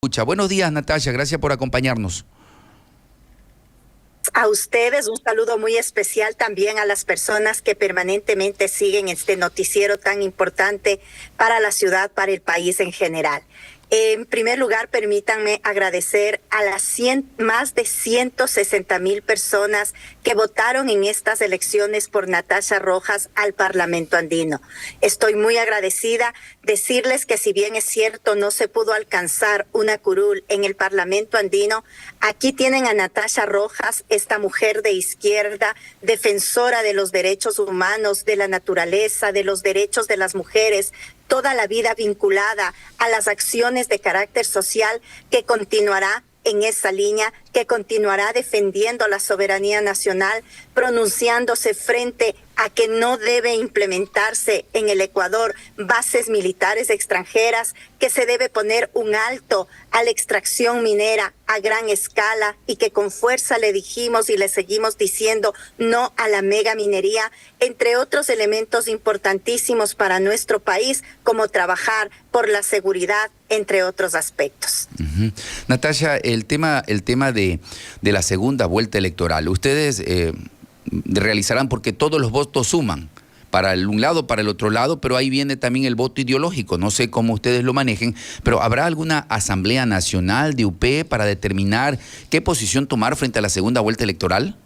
Buenos días, Natalia, gracias por acompañarnos. A ustedes un saludo muy especial también a las personas que permanentemente siguen este noticiero tan importante para la ciudad, para el país en general. En primer lugar, permítanme agradecer a las más de 160,000 personas que votaron en estas elecciones por Natalia Rojas al Parlamento andino. Estoy muy agradecida. Decirles que si bien es cierto no se pudo alcanzar una curul en el Parlamento andino, aquí tienen a Natalia Rojas, esta mujer de izquierda, defensora de los derechos humanos, de la naturaleza, de los derechos de las mujeres, toda la vida vinculada a las acciones de carácter social, que continuará en esa línea, que continuará defendiendo la soberanía nacional, pronunciándose frente a que no debe implementarse en el Ecuador bases militares extranjeras, que se debe poner un alto a la extracción minera a gran escala y que con fuerza le dijimos y le seguimos diciendo no a la mega minería, entre otros elementos importantísimos para nuestro país, como trabajar por la seguridad, entre otros aspectos. Natalia, el tema de la segunda vuelta electoral, ustedes realizarán, porque todos los votos suman, para un lado, para el otro lado, pero ahí viene también el voto ideológico. No sé cómo ustedes lo manejen, pero ¿habrá alguna asamblea nacional de UP para determinar qué posición tomar frente a la segunda vuelta electoral?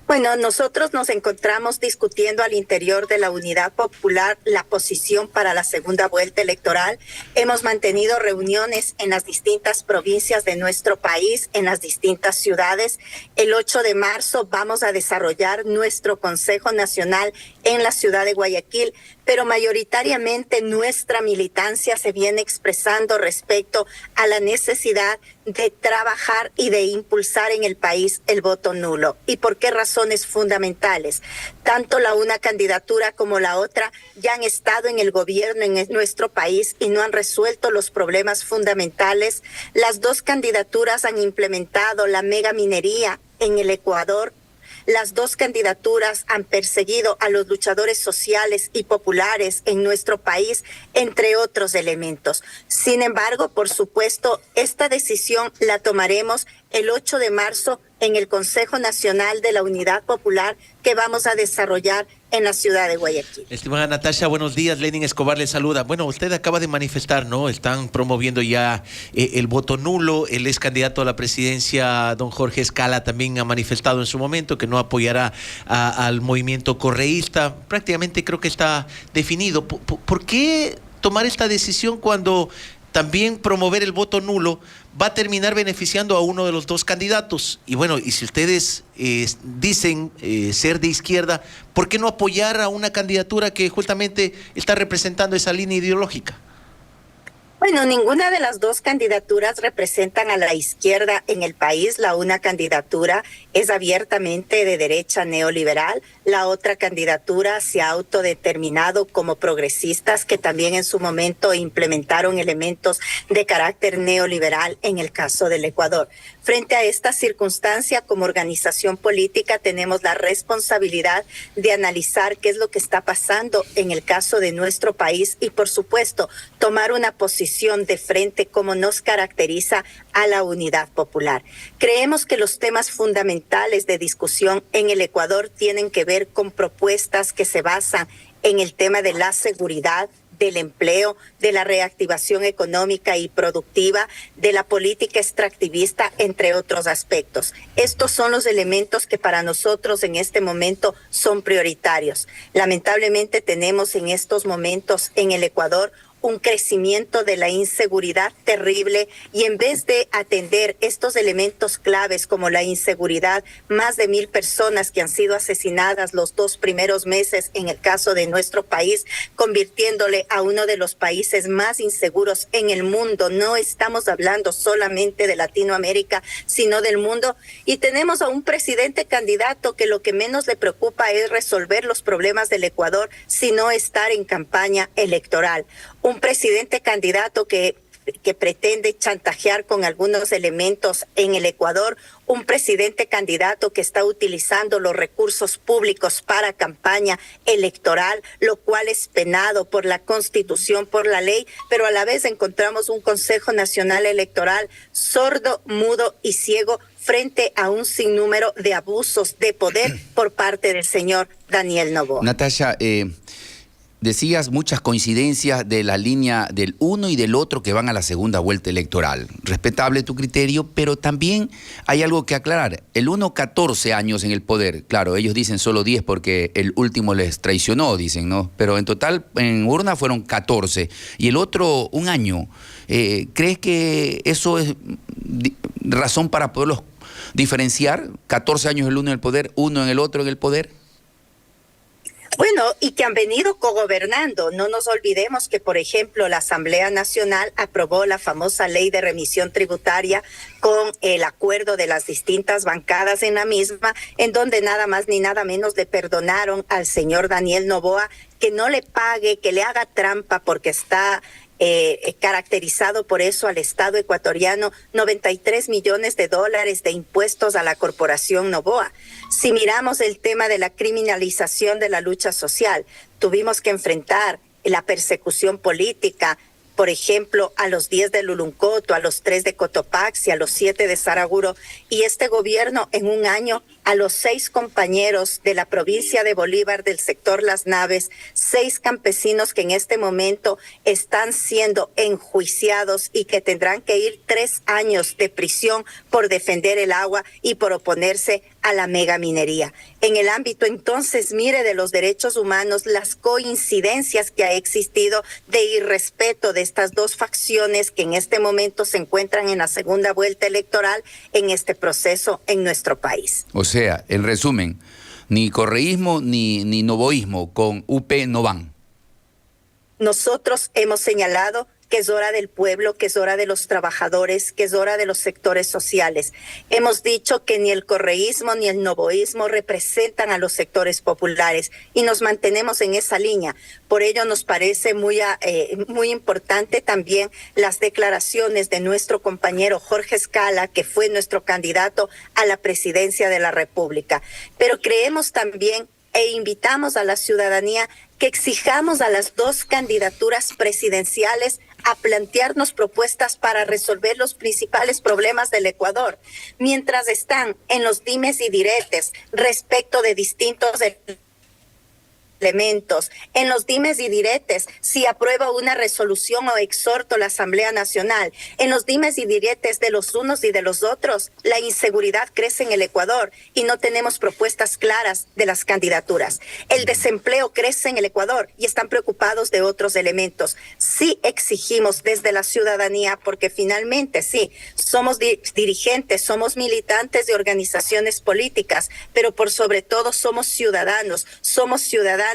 Bueno, nosotros nos encontramos discutiendo al interior de la Unidad Popular la posición para la segunda vuelta electoral. Hemos mantenido reuniones en las distintas provincias de nuestro país, en las distintas ciudades. El 8 de marzo vamos a desarrollar nuestro Consejo Nacional en la ciudad de Guayaquil, pero mayoritariamente nuestra militancia se viene expresando respecto a la necesidad de trabajar y de impulsar en el país el voto nulo. ¿Y por qué razones fundamentales? Tanto la una candidatura como la otra ya han estado en el gobierno en nuestro país y no han resuelto los problemas fundamentales. Las dos candidaturas han implementado la mega minería en el Ecuador. Las dos candidaturas han perseguido a los luchadores sociales y populares en nuestro país, entre otros elementos. Sin embargo, por supuesto, esta decisión la tomaremos el 8 de marzo en el Consejo Nacional de la Unidad Popular que vamos a desarrollar en la ciudad de Guayaquil. Estimada Natalia, buenos días. Lenin Escobar le saluda. Bueno, usted acaba de manifestar, ¿no? Están promoviendo ya el voto nulo. El ex candidato a la presidencia, don Jorge Escala, también ha manifestado en su momento que no apoyará al movimiento correísta. Prácticamente creo que está definido. ¿Por qué tomar esta decisión cuando también promover el voto nulo va a terminar beneficiando a uno de los dos candidatos? Y bueno, y si ustedes dicen ser de izquierda, ¿por qué no apoyar a una candidatura que justamente está representando esa línea ideológica? Bueno, ninguna de las dos candidaturas representan a la izquierda en el país. La una candidatura es abiertamente de derecha neoliberal. La otra candidatura se ha autodeterminado como progresistas, que también en su momento implementaron elementos de carácter neoliberal en el caso del Ecuador. Frente a esta circunstancia, como organización política, tenemos la responsabilidad de analizar qué es lo que está pasando en el caso de nuestro país y, por supuesto, tomar una posición de frente como nos caracteriza a la Unidad Popular. Creemos que los temas fundamentales de discusión en el Ecuador tienen que ver con propuestas que se basan en el tema de la seguridad, del empleo, de la reactivación económica y productiva, de la política extractivista, entre otros aspectos. Estos son los elementos que para nosotros en este momento son prioritarios. Lamentablemente tenemos en estos momentos en el Ecuador un crecimiento de la inseguridad terrible y en vez de atender estos elementos claves como la inseguridad, más de 1,000 personas que han sido asesinadas los 2 primeros meses en el caso de nuestro país, convirtiéndole a uno de los países más inseguros en el mundo. No estamos hablando solamente de Latinoamérica, sino del mundo. Y tenemos a un presidente candidato que lo que menos le preocupa es resolver los problemas del Ecuador, sino estar en campaña electoral. Un presidente candidato que que pretende chantajear con algunos elementos en el Ecuador, un presidente candidato que está utilizando los recursos públicos para campaña electoral, lo cual es penado por la Constitución, por la ley, pero a la vez encontramos un Consejo Nacional Electoral sordo, mudo y ciego frente a un sinnúmero de abusos de poder por parte del señor Daniel Noboa. Natasha, decías muchas coincidencias de la línea del uno y del otro que van a la segunda vuelta electoral. Respetable tu criterio, pero también hay algo que aclarar. El uno, 14 años en el poder. Claro, ellos dicen solo 10 porque el último les traicionó, dicen, ¿no? Pero en total, en urna fueron 14. Y el otro, 1 año. ¿Crees que eso es razón para poderlos diferenciar? 14 años el uno en el poder, 1 en el otro en el poder. Bueno, y que han venido cogobernando. No nos olvidemos que, por ejemplo, la Asamblea Nacional aprobó la famosa ley de remisión tributaria con el acuerdo de las distintas bancadas en la misma, en donde nada más ni nada menos le perdonaron al señor Daniel Noboa que no le pague, que le haga trampa porque está caracterizado por eso al Estado ecuatoriano, $93 millones de impuestos a la corporación Noboa. Si miramos el tema de la criminalización de la lucha social, tuvimos que enfrentar la persecución política, por ejemplo, a los 10 de Luluncoto, a los 3 de Cotopaxi, a los 7 de Saraguro, y este gobierno en 1 año a los 6 compañeros de la provincia de Bolívar del sector Las Naves, 6 campesinos que en este momento están siendo enjuiciados y que tendrán que ir 3 años de prisión por defender el agua y por oponerse a la megaminería. En el ámbito entonces, mire, de los derechos humanos, las coincidencias que ha existido de irrespeto de estas dos facciones que en este momento se encuentran en la segunda vuelta electoral en este proceso en nuestro país. O sea, en resumen, ni correísmo ni novoísmo con UP no van. Nosotros hemos señalado que es hora del pueblo, que es hora de los trabajadores, que es hora de los sectores sociales. Hemos dicho que ni el correísmo ni el novoísmo representan a los sectores populares y nos mantenemos en esa línea. Por ello nos parece muy importante también las declaraciones de nuestro compañero Jorge Escala, que fue nuestro candidato a la presidencia de la República. Pero creemos también e invitamos a la ciudadanía que exijamos a las 2 candidaturas presidenciales a plantearnos propuestas para resolver los principales problemas del Ecuador, mientras están en los dimes y diretes respecto de distintos elementos, en los dimes y diretes, si aprueba una resolución o exhorto a la Asamblea Nacional, en los dimes y diretes de los unos y de los otros, la inseguridad crece en el Ecuador y no tenemos propuestas claras de las candidaturas. El desempleo crece en el Ecuador y están preocupados de otros elementos. Sí exigimos desde la ciudadanía, porque finalmente sí, somos dirigentes, somos militantes de organizaciones políticas, pero por sobre todo somos ciudadanos, somos ciudadanas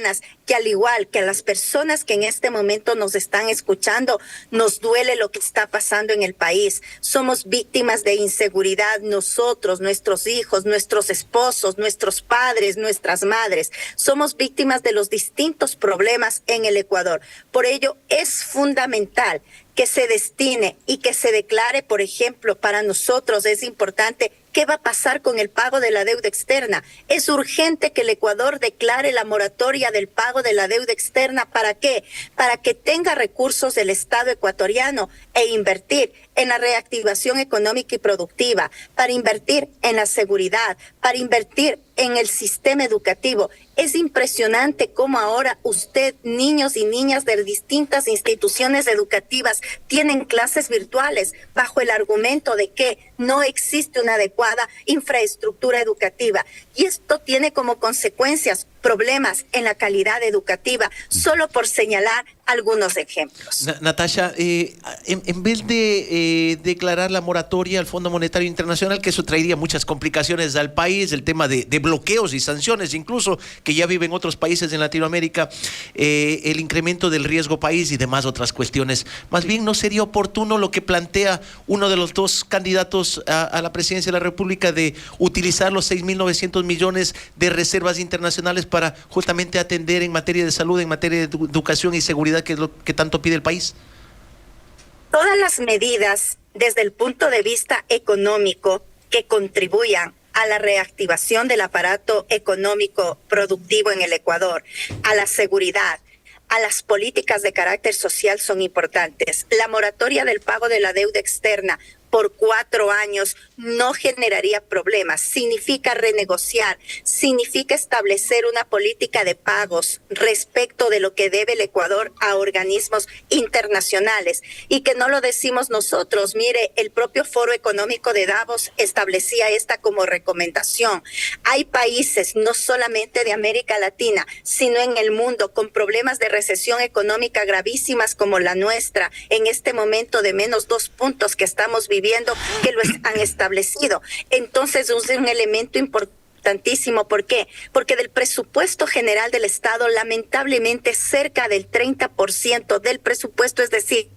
que al igual que a las personas que en este momento nos están escuchando, nos duele lo que está pasando en el país. Somos víctimas de inseguridad nosotros, nuestros hijos, nuestros esposos, nuestros padres, nuestras madres. Somos víctimas de los distintos problemas en el Ecuador. Por ello es fundamental que se destine y que se declare, por ejemplo, para nosotros es importante qué va a pasar con el pago de la deuda externa. Es urgente que el Ecuador declare la moratoria del pago de la deuda externa. ¿Para qué? Para que tenga recursos del Estado ecuatoriano e invertir en la reactivación económica y productiva, para invertir en la seguridad, para invertir en el sistema educativo. Es impresionante cómo ahora usted, niños y niñas de distintas instituciones educativas, tienen clases virtuales bajo el argumento de que no existe una adecuada infraestructura educativa. Y esto tiene como consecuencias problemas en la calidad educativa, solo por señalar algunos ejemplos. Natasha, en vez de declarar la moratoria al Fondo Monetario Internacional, que eso traería muchas complicaciones al país, el tema de bloqueos y sanciones, incluso que ya viven otros países en Latinoamérica, el incremento del riesgo país y demás otras cuestiones, más bien no sería oportuno lo que plantea uno de los 2 candidatos a la presidencia de la República de utilizar los 6.900 millones de reservas internacionales para justamente atender en materia de salud, en materia de educación y seguridad, que es lo que tanto pide el país? Todas las medidas desde el punto de vista económico que contribuyan a la reactivación del aparato económico productivo en el Ecuador, a la seguridad, a las políticas de carácter social son importantes. La moratoria del pago de la deuda externa por 4 años no generaría problemas. Significa renegociar, significa establecer una política de pagos respecto de lo que debe el Ecuador a organismos internacionales y que no lo decimos nosotros. Mire, el propio Foro Económico de Davos establecía esta como recomendación. Hay países, no solamente de América Latina, sino en el mundo, con problemas de recesión económica gravísimas como la nuestra, en este momento de -2 puntos que estamos viviendo, que lo han establecido. Entonces es un elemento importantísimo. ¿Por qué? Porque del presupuesto general del Estado, lamentablemente cerca del 30% del presupuesto, es decir,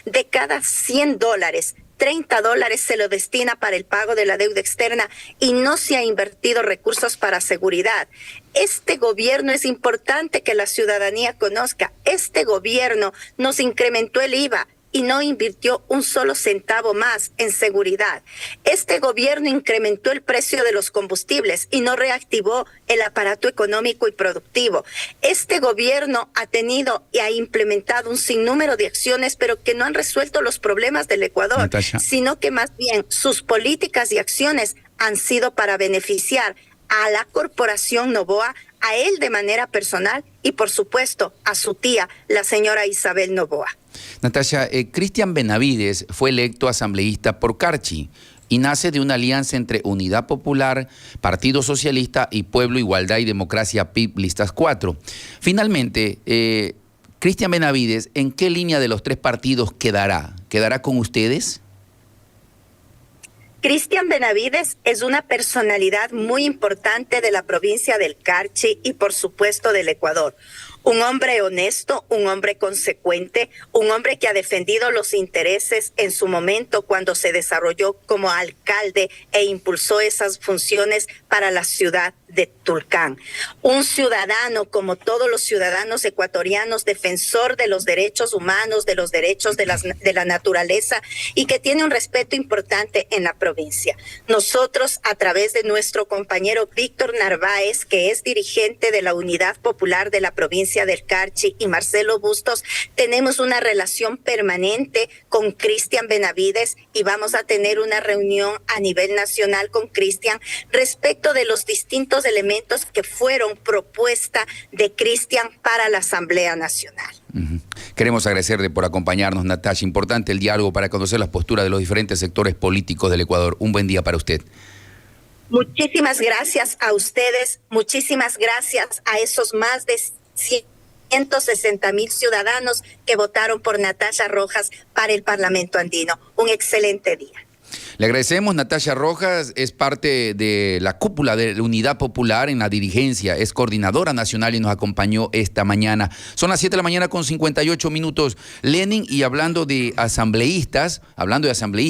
de cada $100, $30 se lo destina para el pago de la deuda externa y no se ha invertido recursos para seguridad. Este gobierno, es importante que la ciudadanía conozca, este gobierno nos incrementó el IVA y no invirtió un solo centavo más en seguridad. Este gobierno incrementó el precio de los combustibles y no reactivó el aparato económico y productivo. Este gobierno ha tenido y ha implementado un sinnúmero de acciones, pero que no han resuelto los problemas del Ecuador, Natasha, sino que más bien sus políticas y acciones han sido para beneficiar a la corporación Noboa, a él de manera personal y por supuesto a su tía, la señora Isabel Noboa. Natasha, Cristian Benavides fue electo asambleísta por Carchi y nace de una alianza entre Unidad Popular, Partido Socialista y Pueblo, Igualdad y Democracia PIB, listas 4. Finalmente, Cristian Benavides, ¿en qué línea de los 3 partidos quedará? ¿Quedará con ustedes? Cristian Benavides es una personalidad muy importante de la provincia del Carchi y por supuesto del Ecuador. Un hombre honesto, un hombre consecuente, un hombre que ha defendido los intereses en su momento cuando se desarrolló como alcalde e impulsó esas funciones para la ciudad de Tulcán. Un ciudadano, como todos los ciudadanos ecuatorianos, defensor de los derechos humanos, de los derechos de la naturaleza y que tiene un respeto importante en la provincia. Nosotros, a través de nuestro compañero Víctor Narváez, que es dirigente de la Unidad Popular de la provincia del Carchi, y Marcelo Bustos, tenemos una relación permanente con Cristian Benavides y vamos a tener una reunión a nivel nacional con Cristian respecto de los distintos elementos que fueron propuesta de Cristian para la Asamblea Nacional. Queremos agradecerle por acompañarnos, Natasha. Importante el diálogo para conocer las posturas de los diferentes sectores políticos del Ecuador. Un buen día para usted. Muchísimas gracias a ustedes, muchísimas gracias a esos más de 160,000 ciudadanos que votaron por Natasha Rojas para el Parlamento Andino. Un excelente día. Le agradecemos. Natasha Rojas es parte de la cúpula de la Unidad Popular en la dirigencia, es coordinadora nacional y nos acompañó esta mañana. Son las 7 de la mañana con 58 minutos. Lenin, y hablando de asambleístas,